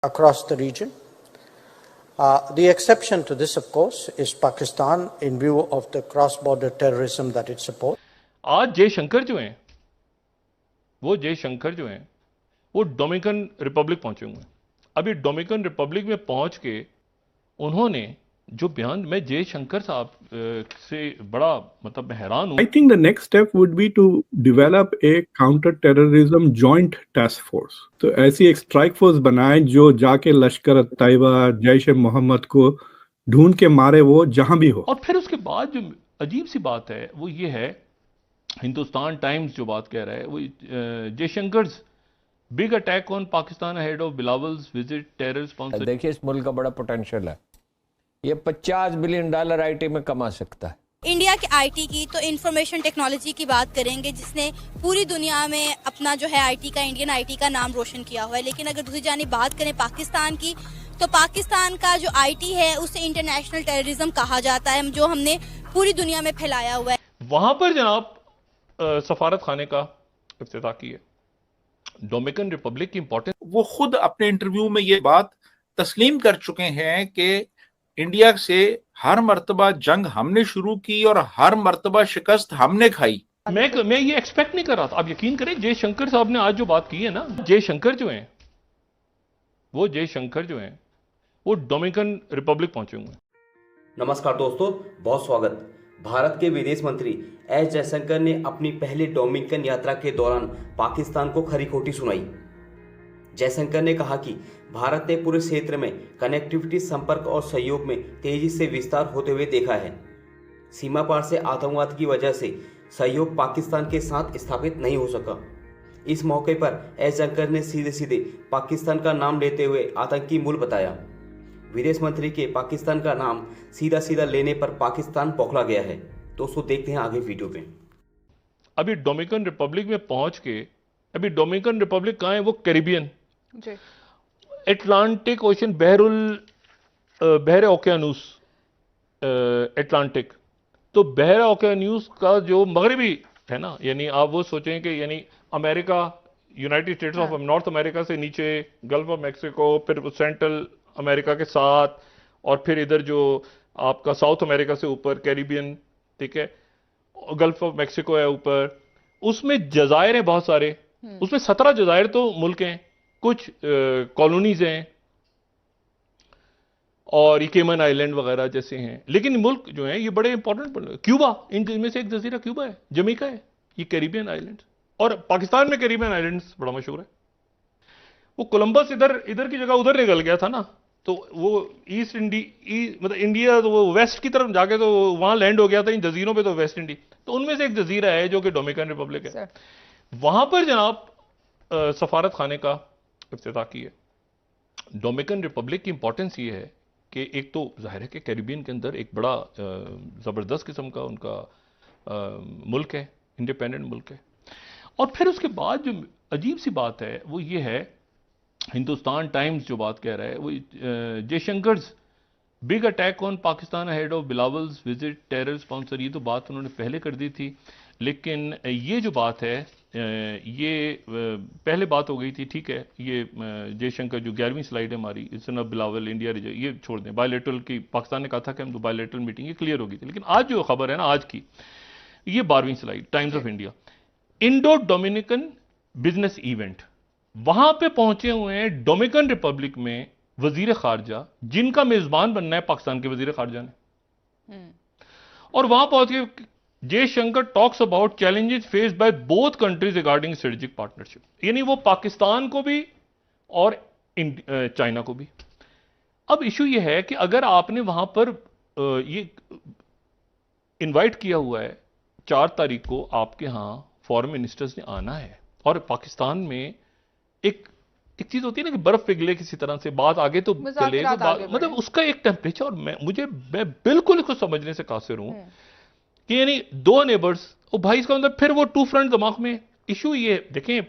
across the region. The exception to this, of course, is Pakistan in view of the cross-border terrorism that it supports. आज जयशंकर जो हैं, वो Dominican Republic पहुंचे हुए हैं। अभी डोमिनिकन रिपब्लिक में पहुंच के उन्होंने जो बयान, मैं जयशंकर साहब से बड़ा मतलब मैं हैरान हूं। I think the next step would be to develop a counter-terrorism joint task force. तो ऐसी एक स्ट्राइक फोर्स बनाए जो जाके लश्कर तैयबा, जैश ए मोहम्मद को ढूंढ के मारे वो जहां भी हो। और फिर उसके बाद जो अजीब सी बात है वो ये है, हिंदुस्तान टाइम्स जो बात कह रहा है वो Jaishankar's big attack on Pakistan ahead of Bilawal's visit terror sponsor. देखिए इस मुल्क का बड़ा पोटेंशियल है, ये $50 बिलियन आईटी में कमा सकता है। इंडिया के आईटी की तो इंफॉर्मेशन टेक्नोलॉजी की बात करेंगे जिसने पूरी दुनिया में अपना जो है आईटी का, इंडियन आईटी का नाम रोशन किया हुआ है। लेकिन अगर दूसरी जानिब बात करें पाकिस्तान की, तो पाकिस्तान का जो आईटी है उसे इंटरनेशनल टेररिज्म कहा जाता है, जो हमने पूरी दुनिया में फैलाया हुआ है। वहां पर जनाब सफारत खाने का इफ्तिताह किया। डोमिनिकन रिपब्लिक की इंपॉर्टेंस वो खुद अपने इंटरव्यू में ये बात तस्लीम कर चुके हैं कि इंडिया से हर मर्तबा जंग हमने शुरू की और हर मर्तबा शिकस्त हमने खाई। मैं ये एक्सपेक्ट नहीं कर रहा था। आप यकीन करें जयशंकर साहब ने आज जो बात की है ना, जयशंकर जो हैं वो डोमिनिकन रिपब्लिक पहुंचे हुए हैं। नमस्कार दोस्तों, बहुत स्वागत। भारत के विदेश मंत्री एस जयशंकर ने अपनी पहली डोमिनिकन यात्रा के दौरान पाकिस्तान को खरी खोटी सुनाई। जयशंकर ने कहा कि भारत ने पूरे क्षेत्र में कनेक्टिविटी, संपर्क और सहयोग में तेजी से विस्तार होते हुए देखा है। सीमा पार से आतंकवाद की वजह से सहयोग पाकिस्तान के साथ स्थापित नहीं हो सका। इस मौके पर एस जयशंकर ने सीधे सीधे पाकिस्तान का नाम लेते हुए आतंकी मूल बताया। विदेश मंत्री के पाकिस्तान का नाम सीधा सीधा लेने पर पाकिस्तान बौखला गया है। दोस्तों देखते हैं आगे वीडियो पे। अभी डोमिनिकन रिपब्लिक में पहुंच के, अभी डोमिनिकन रिपब्लिक कहाँ है? वो कैरिबियन, एटलांटिक ओशन, बहर ओकेयानूस एटलांटिक। तो बहर ओकेयानूस का जो मगरबी है ना, यानी आप वो सोचें कि यानी America, United states of north America से नीचे गल्फ ऑफ मैक्सिको, फिर सेंट्रल अमेरिका के साथ, और फिर इधर जो आपका साउथ अमेरिका से ऊपर कैरिबियन, ठीक है, गल्फ ऑफ मैक्सिको है ऊपर, उसमें जजायर हैं बहुत सारे, उसमें 17 जजायर तो मुल्क हैं, कुछ कॉलोनीज हैं और ये केमन आइलैंड वगैरह जैसे हैं। लेकिन मुल्क जो हैं ये बड़े इंपॉर्टेंट, क्यूबा, इनमें से एक जजीरा क्यूबा है, जमैका है, ये कैरिबियन आइलैंड। और पाकिस्तान में कैरिबियन आइलैंड्स बड़ा मशहूर है। वो कोलंबस इधर की जगह उधर निकल गया था ना, तो वो मतलब इंडिया, तो वो वेस्ट की तरफ जाके तो वहां लैंड हो गया था इन जजीरों पे, तो वेस्ट इंडी, तो उनमें से एक जजीरा है जो कि डोमिनिकन रिपब्लिक है। वहां पर जनाब सफारत खाने का इफ्तिताह किया। डोमिनिकन रिपब्लिक की इंपॉर्टेंस ये है कि एक तो जाहिर है कि कैरिबियन के अंदर एक बड़ा जबरदस्त किस्म का उनका मुल्क है, इंडिपेंडेंट मुल्क है। और फिर उसके बाद जो अजीब सी बात है वो ये है, हिंदुस्तान टाइम्स जो बात कह रहा है वो Jaishankar's big attack on Pakistan ahead of Bilawal's visit terror sponsor, ये तो बात उन्होंने पहले कर दी थी। लेकिन ये जो बात है ये पहले बात हो गई थी, ठीक है। ये जयशंकर जो 11वीं स्लाइड है हमारी, इट्स बिलावल इंडिया, ये छोड़ दें, बायलेटरल की पाकिस्तान ने कहा था कि हम तो बायलेटरल मीटिंग, ये क्लियर हो गई थी। लेकिन आज जो खबर है ना आज की, ये 12वीं slide, times of India, Indo Dominican business event, वहां पे पहुंचे हुए हैं डोमिनिकन रिपब्लिक में वजीर खारजा, जिनका मेजबान बनना है पाकिस्तान के वजीर खारजा ने। और वहां पहुंच के Jaishankar talks about challenges faced by both countries regarding strategic partnership, यानी वो पाकिस्तान को भी और चाइना को भी। अब इशू ये है कि अगर आपने वहां पर ये इनवाइट किया हुआ है 4 तारीख को, आपके यहां फॉरेन मिनिस्टर्स ने आना है, और पाकिस्तान में एक चीज होती है ना कि बर्फ पिघले किसी तरह से, बात आगे तो चले, मतलब उसका एक टेम्परेचर, और मैं बिल्कुल इसको समझने से कासिर हूं कि यानी 2 नेबर्स, ओ भाई, इसका मतलब फिर वो 2 फ्रंट दिमाग में। इशू ये देखें,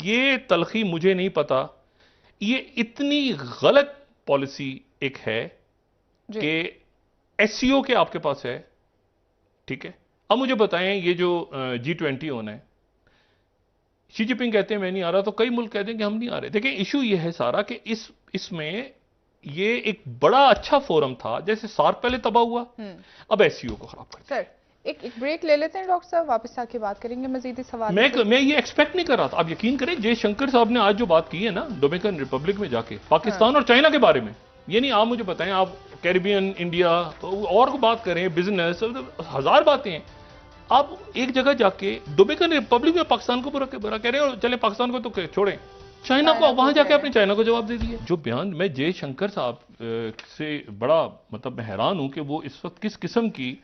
ये तलखी मुझे नहीं पता, ये इतनी गलत पॉलिसी एक है कि एससीओ के आपके पास है, ठीक है। अब मुझे बताएं, ये जो G20 होना है, शी जिनपिंग कहते हैं मैं नहीं आ रहा, तो कई मुल्क कहते हैं कि हम नहीं आ रहे। देखिए इशू ये है सारा कि इस इसमें ये एक बड़ा अच्छा फोरम था, जैसे सार्क पहले तबाह हुआ, अब एससीओ को खराब कर दिया। सर एक ब्रेक ले लेते हैं डॉक्टर साहब, वापस आके बात करेंगे मजीद इस सवाल मैं ये एक्सपेक्ट नहीं कर रहा था। आप यकीन करें जयशंकर साहब ने आज जो बात की है ना डोमिनिकन रिपब्लिक में जाके पाकिस्तान और चाइना के बारे में, ये नहीं आप मुझे बताएं, आप कैरिबियन, इंडिया और को बात करें, बिजनेस, हजार बातें हैं। आप एक जगह जाके डोमिनिकन रिपब्लिक में पाकिस्तान को बुरा कह रहे हैं, और चले पाकिस्तान को तो छोड़ें, चाइना को वहां जाके आपने चाइना को जवाब दे दिया। जो बयान मैं जयशंकर साहब से बड़ा मतलब मैं हैरान हूं कि वो इस वक्त किस किस्म की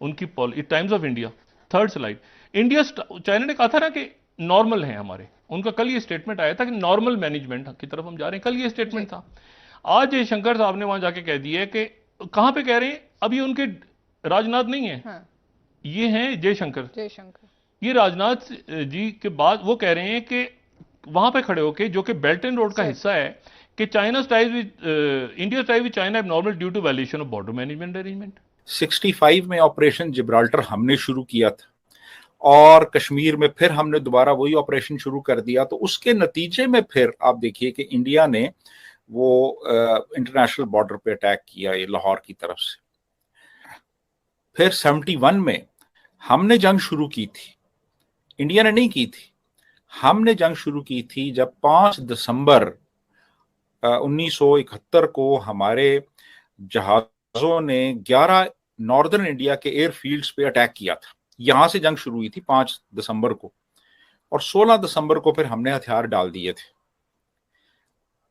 उनकी times of India, third slide, India China ने कहा था ना कि नॉर्मल है हमारे, उनका कल ये स्टेटमेंट आया था कि नॉर्मल मैनेजमेंट की तरफ हम जा रहे हैं, कल ये स्टेटमेंट था। आज जयशंकर साहब ने वहां जाके कह दिया है कि कहां पे कह रहे हैं, अब ये उनके राजनाथ नहीं है, ये हैं जयशंकर। ये राजनाथ जी के बाद वो कह रहे हैं कि वहां पे खड़े होके, जो कि बेल्ट एंड रोड का हिस्सा है, कि China ties with India ties with China abnormal due to violation of border management arrangement. 65 में ऑपरेशन जिब्राल्टर हमने शुरू किया था, और कश्मीर में फिर हमने दोबारा वही ऑपरेशन शुरू कर दिया। तो उसके नतीजे में फिर आप देखिए कि इंडिया ने वो इंटरनेशनल बॉर्डर पे अटैक किया, ये लाहौर की तरफ से। फिर 71 में हमने जंग शुरू की थी, इंडिया ने नहीं की थी, हमने जंग शुरू की थी जब 5 दिसंबर 1971 को हमारे जहाजों ने 11 नॉर्दर्न इंडिया के एयरफील्ड्स पे अटैक किया था। यहां से जंग शुरू हुई थी 5 दिसंबर को, और 16 दिसंबर को फिर हमने हथियार डाल दिए थे।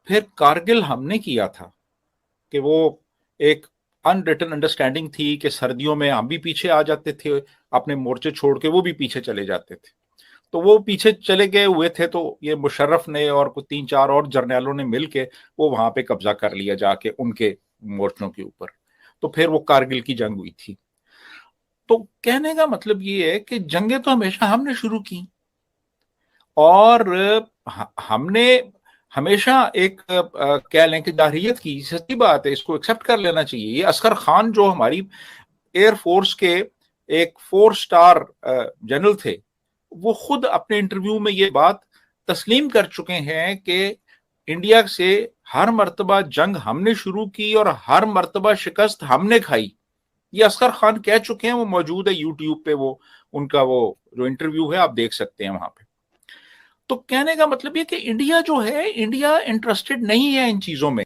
फिर कारगिल हमने किया था कि वो एक अनरिटन अंडरस्टैंडिंग थी कि सर्दियों में हम भी पीछे आ जाते थे, अपने मोर्चे छोड़ के वो भी पीछे चले जाते थे। तो वो पीछे चले गए हुए थे, तो ये मुशर्रफ ने और कुछ 3-4 और जर्नैलों ने मिलके वो वहां पे कब्जा कर लिया जाके उनके मोर्चों के ऊपर। तो फिर वो कारगिल की जंग हुई थी। तो कहने का मतलब ये है कि जंगें तो हमेशा हमने शुरू की, और हमने हमेशा एक कह लें कि जाहिरियत की, सच्ची बात है, इसको एक्सेप्ट कर लेना चाहिए। ये असगर खान जो हमारी एयरफोर्स के एक 4 स्टार जनरल थे, वो खुद अपने इंटरव्यू में ये बात तस्लीम कर चुके हैं कि इंडिया से हर मर्तबा जंग हमने शुरू की और हर मर्तबा शिकस्त हमने खाई। ये असगर खान कह चुके हैं, वो मौजूद है यूट्यूब पे, वो उनका वो जो इंटरव्यू है आप देख सकते हैं वहां पे। तो कहने का मतलब ये कि इंडिया जो है, इंडिया इंटरेस्टेड नहीं है इन चीजों में।